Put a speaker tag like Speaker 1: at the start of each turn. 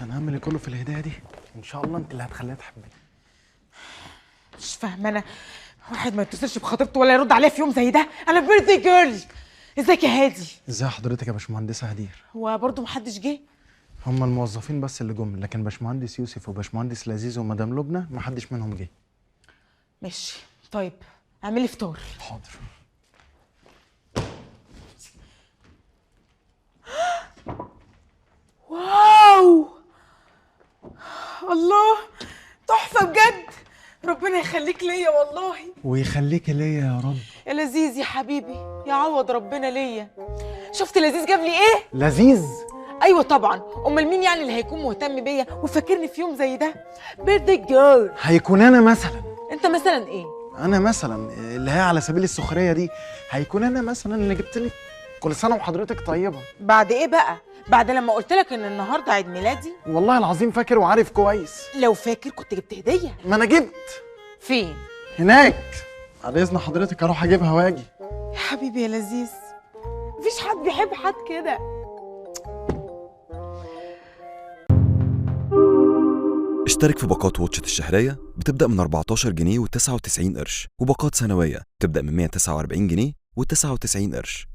Speaker 1: انا هعمل كله في الهدايا دي، ان شاء الله انت اللي هتخليها تحبني.
Speaker 2: مش فاهمه انا، واحد ما يتصلش بخطيبته ولا يرد عليها في يوم زي ده. انا بيرثدي جيرل. ازيك يا هادي؟
Speaker 1: ازاي حضرتك يا باشمهندسه هدير؟
Speaker 2: هو برضه محدش جه؟
Speaker 1: هم الموظفين بس اللي جم، لكن باشمهندس يوسف وباشمهندس لذيذ ومدام لبنى ما حدش منهم جه.
Speaker 2: ماشي طيب، اعملي فطار.
Speaker 1: حاضر.
Speaker 2: واو، الله، تحفه بجد. ربنا يخليك ليا والله.
Speaker 1: ويخليك ليا يا رب.
Speaker 2: يا لذيذ يا حبيبي، يعوض ربنا ليا. شفت لذيذ جاب لي ايه؟
Speaker 1: لذيذ؟
Speaker 2: ايوه طبعا، امال مين يعني اللي هيكون مهتم بيا وفاكرني في يوم زي ده؟ بيرثدي جيرل.
Speaker 1: هيكون انا مثلا.
Speaker 2: انت مثلا ايه؟
Speaker 1: انا مثلا اللي هي على سبيل السخريه دي، هيكون انا مثلا اللي جبت لك كل سنه وحضرتك طيبه.
Speaker 2: بعد ايه بقى؟ بعد لما قلت لك ان النهارده عيد ميلادي؟
Speaker 1: والله العظيم فاكر وعارف كويس.
Speaker 2: لو فاكر كنت جبت هديه.
Speaker 1: ما انا جبت.
Speaker 2: فين؟
Speaker 1: هناك. على اذن حضرتك اروح اجيبها واجي.
Speaker 2: يا حبيبي يا لذيذ، مفيش حد بيحب حد كده.
Speaker 3: اشترك في باقات واتشت الشهرية بتبدأ من 14 جنيه و99 قرش، وباقات سنوية بتبدأ من 149 جنيه و99 قرش.